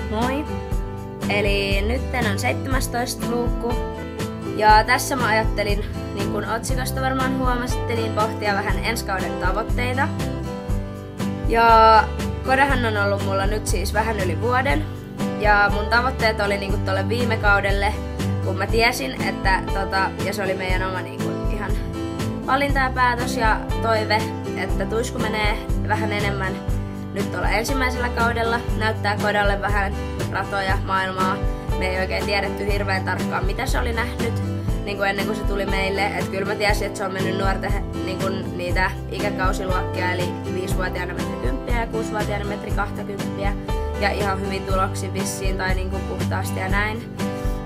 Moi! Eli nyt on 17 luukku ja tässä mä ajattelin, niin kuin otsikosta varmaan huomasitte, niin pohtia vähän ensi kauden tavoitteita. Ja kodehan on ollut mulla nyt siis vähän yli vuoden ja mun tavoitteet oli niin kuin tolle viime kaudelle, kun mä tiesin, että ja se oli meidän oma niin kuin ihan valinta ja päätös ja toive, että Tuisku menee vähän enemmän nyt tuolla ensimmäisellä kaudella, näyttää Kodalle vähän ratoja, maailmaa. Me ei oikein tiedetty hirveän tarkkaan, mitä se oli nähnyt niin kuin ennen kuin se tuli meille. Et kyllä mä tiesin, että se on mennyt nuorten niin kuin niitä ikäkausiluokkia, eli 5-vuotiaana metri 10 ja 6-vuotiaana metri 20 ja ihan hyvin tuloksin vissiin tai niin kuin puhtaasti ja näin.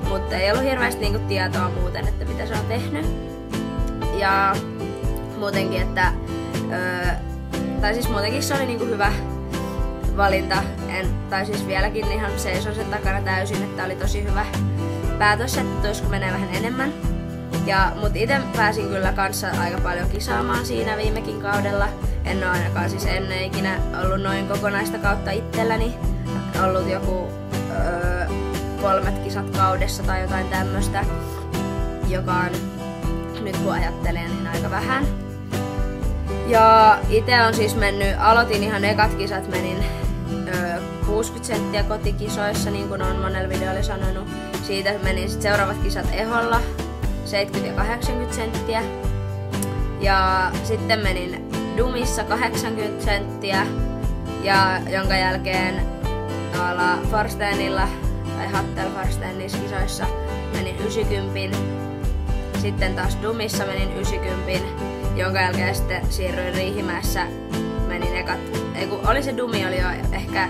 Mutta ei ollut hirveästi niin kuin tietoa muuten, että mitä se on tehnyt. Ja muutenkin, että tai siis muutenkin se oli niin kuin hyvä valinta, tai siis vieläkin ihan seison sen takana täysin, että oli tosi hyvä päätös, että Tuisku menee vähän enemmän. Mut ite pääsin kyllä kanssa aika paljon kisaamaan siinä viimekin kaudella. En oo ainakaan siis ennen ikinä ollut noin kokonaista kautta itselläni. Ollut joku 3 kisat kaudessa tai jotain tämmöstä, joka on nyt kun ajattelen niin aika vähän. Ja ite on siis aloitin ihan ekat kisat, menin 60 senttiä kotikisoissa, niin kuin on monella videolla sanonut. Siitä menin sit seuraavat kisat Eholla, 70 ja 80 senttiä. Ja sitten menin Dumissa 80 senttiä, ja jonka jälkeen tuolla Farstenilla tai Hattel Farstenis kisoissa menin 90. Sitten taas Dumissa menin 90, jonka jälkeen sitten siirryin Riihimäessä, menin oli se Dumi oli jo ehkä,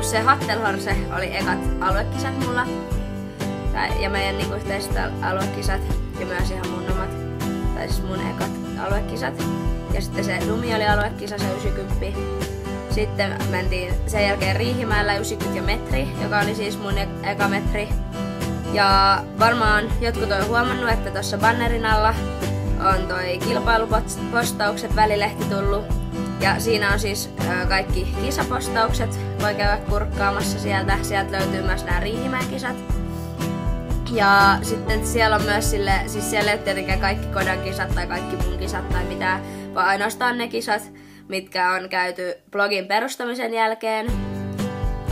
se Hattelhorse oli ekat aluekisat mulla, ja meidän niinku yhteiset aluekisat ja myös ihan mun omat, tai siis mun ekat aluekisat, ja sitten se Dumi oli aluekisa, se 90. Sitten mentiin sen jälkeen Riihimäellä 90 ja metri, joka oli siis mun eka metri. Ja varmaan jotkut on huomannut, että tuossa bannerin alla on toi kilpailupostaukset välilehti tullut. Ja siinä on siis kaikki kisapostaukset, voi käydä kurkkaamassa sieltä. Sieltä löytyy myös nämä Riihimäen kisat. Ja sitten siellä on myös siis siellä ei ole tietenkään kaikki Kodan kisat tai kaikki mun kisat tai mitään, vaan ainoastaan ne kisat, mitkä on käyty blogin perustamisen jälkeen.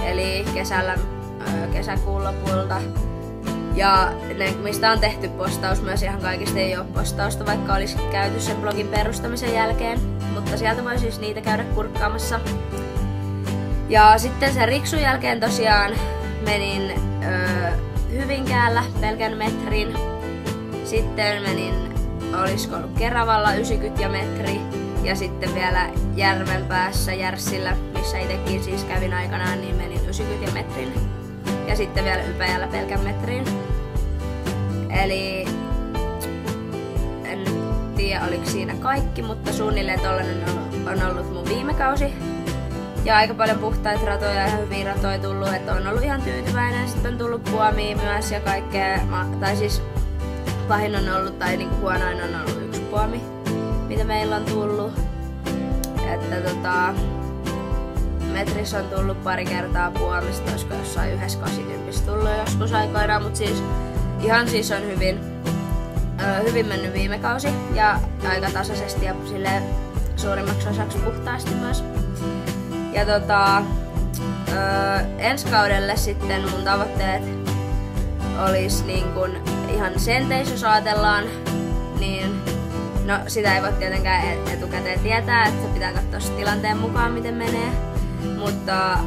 Eli kesäkuun lopulta. Ja ne, mistä on tehty postaus, myös ihan kaikista ei ole postausta, vaikka olisi käyty sen blogin perustamisen jälkeen. Mutta sieltä voi siis niitä käydä kurkkaamassa. Ja sitten sen Riksun jälkeen tosiaan menin Hyvinkäällä pelkän metrin. Sitten menin, olisiko ollut Keravalla 90 ja metri. Ja sitten vielä Järvenpäässä Järssillä, missä itsekin siis kävin aikanaan, niin menin 90 ja metrin. Ja sitten vielä Ypäjällä pelkän metrin. Eli en tiedä oliko siinä kaikki, mutta suunnilleen tollanen on ollut mun viime kausi. Ja aika paljon puhtaita ratoja ja hyviä ratoja tullut, että on ollut ihan tyytyväinen. Sitten on tullut puomia myös ja kaikkea, tai siis pahin on ollut, tai niinku huonoin on ollut 1 puomi, mitä meillä on tullut. Että metrissä on tullut pari kertaa puomista, olisiko jossain 1,80 tullut joskus aikoinaan, mutta siis ihan siis on hyvin mennyt viime kausi ja aika tasaisesti ja silleen suurimmaksi osaksi puhtaasti myös. Ja ensi kaudelle sitten mun tavoitteet olis niin kun ihan senteissä, jos ajatellaan, niin no sitä ei voi tietenkään etukäteen tietää, että pitää katsoa se tilanteen mukaan miten menee. Mutta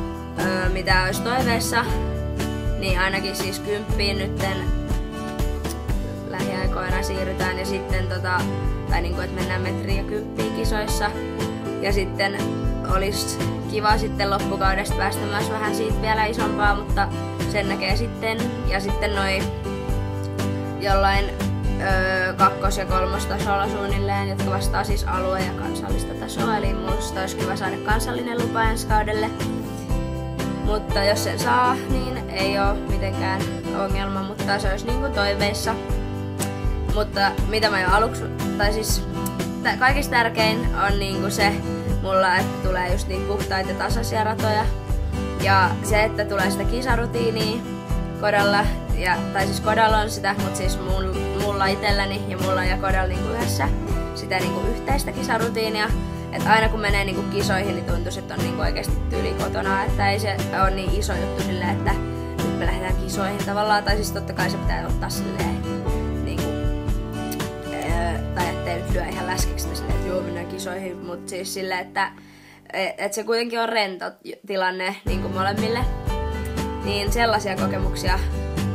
mitä olisi toiveissa, niin ainakin siis 10 nytten lähiaikoina siirrytään ja sitten tai niinku, että mennään metriä 10 kisoissa. Ja sitten olisi kiva sitten loppukaudesta päästä myös vähän siitä vielä isompaa, mutta sen näkee sitten. Ja sitten noi jollain 2- ja 3-tasolla suunnilleen, jotka vastaa siis alue- ja kansallista tasoa. Eli musta olisi kiva saada kansallinen lupa ensi kaudelle. Mutta jos sen saa, niin ei oo mitenkään ongelma, mutta se olisi niinku toiveissa. Mutta mitä mä jo aluksi, tai siis kaikista tärkein on niinku se mulla, että tulee just niin puhtaita ja tasaisia ratoja. Ja se, että tulee sitä kisarutiinia Kodalla, tai siis Kodalla on sitä, mutta siis mulla itselläni ja mulla ja Kodalla niinku yhdessä sitä niinku yhteistä kisarutiinia. Et aina kun menee niinku kisoihin, niin tuntuu, että on niinku oikeasti tyyli kotona, että ei se ole niin iso juttu silleen, että nyt me lähdetään kisoihin tavallaan, tai siis totta kai se pitää ottaa silleen, niinku, tai ettei nyt lyö ihan läskiksi silleen, että joo mennään kisoihin, mutta siis silleen, että se kuitenkin on rento tilanne niinku molemmille, niin sellaisia kokemuksia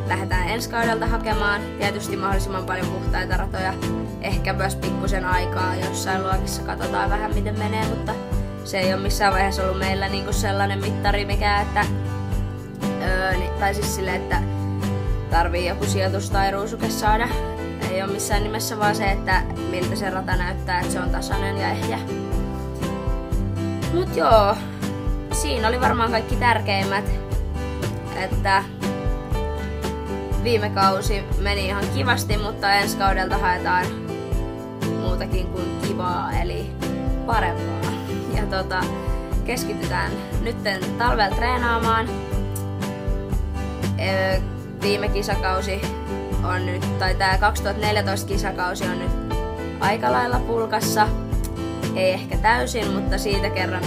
lähdetään ensi kaudelta hakemaan. Tietysti mahdollisimman paljon puhtaita ratoja, ehkä myös pikkusen aikaa jossain luokissa, katsotaan vähän miten menee, mutta se ei ole missään vaiheessa ollut meillä niinku sellainen mittari mikä, että tai siis silleen, että tarvii joku sijoitus tai ruusuke saada. Ei ole missään nimessä vaan se, että miltä se rata näyttää, että se on tasainen ja ehjä. Mut joo, siinä oli varmaan kaikki tärkeimmät, että viime kausi meni ihan kivasti, mutta ensi kaudelta haetaan muutakin kuin kivaa, eli parempaa. Ja keskitytään nytten talvella treenaamaan. Viime kisakausi on nyt, tai tää 2014 kisakausi on nyt aika lailla pulkassa. Ei ehkä täysin, mutta siitä kerran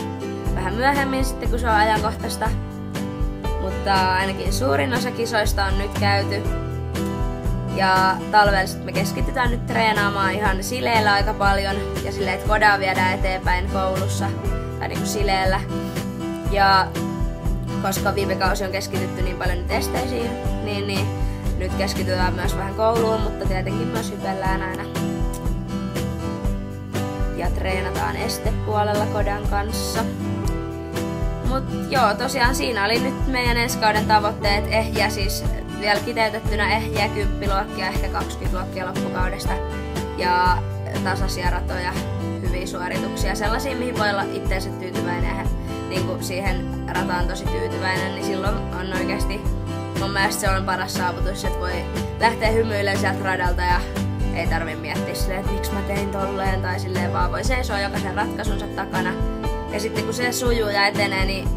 vähän myöhemmin sitten, kun se on ajankohtaista. Mutta ainakin suurin osa kisoista on nyt käyty. Ja talvella me keskitytään nyt treenaamaan ihan sileellä aika paljon. Ja silleen, että Kodaa viedään eteenpäin koulussa. Tai niinku sileellä. Ja koska viime kausi on keskitytty niin paljon nyt esteisiin, niin nyt keskitytään myös vähän kouluun, mutta tietenkin myös hypellään aina. Ja treenataan estepuolella Kodan kanssa. Mut joo, tosiaan siinä oli nyt meidän ensi kauden tavoitteet. Ehjä siis vielä kiteytettynä ehjiä 10 luokkia, ehkä 20 luokkia loppukaudesta. Ja tasaisia ratoja, hyviä suorituksia, sellaisia mihin voi olla itseensä tyytyväinen ja niin kuin siihen rataan tosi tyytyväinen, niin silloin on oikeasti mun mielestä se on paras saavutus, että voi lähteä hymyilemään sieltä radalta ja ei tarvitse miettiä silleen, että miksi mä tein tolleen tai silleen, vaan voi seisoa jokaisen ratkaisunsa takana. Ja sitten kun se sujuu ja etenee, niin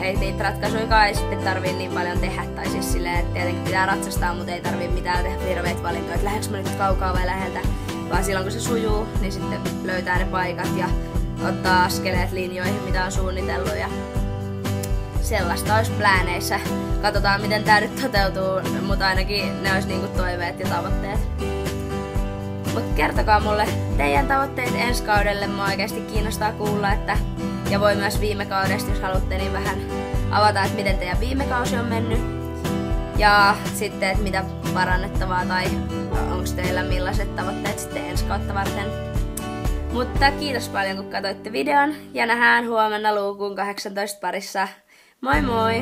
ei niitä ratkaisuikaan ei sitten tarvii niin paljon tehdä. Tai siis silleen, että tietenkin pitää ratsastaa, mutta ei tarvii mitään tehdä hirveitä valintoja, että lähdekö mä nyt kaukaa vai läheltä. Vaan silloin kun se sujuu, niin sitten löytää ne paikat ja ottaa askeleet linjoihin, mitä on suunnitellut. Ja sellaista olisi plääneissä. Katsotaan miten tää nyt toteutuu, mutta ainakin ne olisi niinku toiveet ja tavoitteet. Mut kertokaa mulle teidän tavoitteet ensi kaudelle, mua oikeasti kiinnostaa kuulla, ja voi myös viime kaudesta, jos haluatte, niin vähän avata, että miten teidän viime kausi on mennyt. Ja sitten, että mitä parannettavaa tai onko teillä millaiset tavoitteet sitten ensi kautta varten. Mutta kiitos paljon kun katsoitte videon ja nähdään huomenna luukun 18 parissa. Moi moi!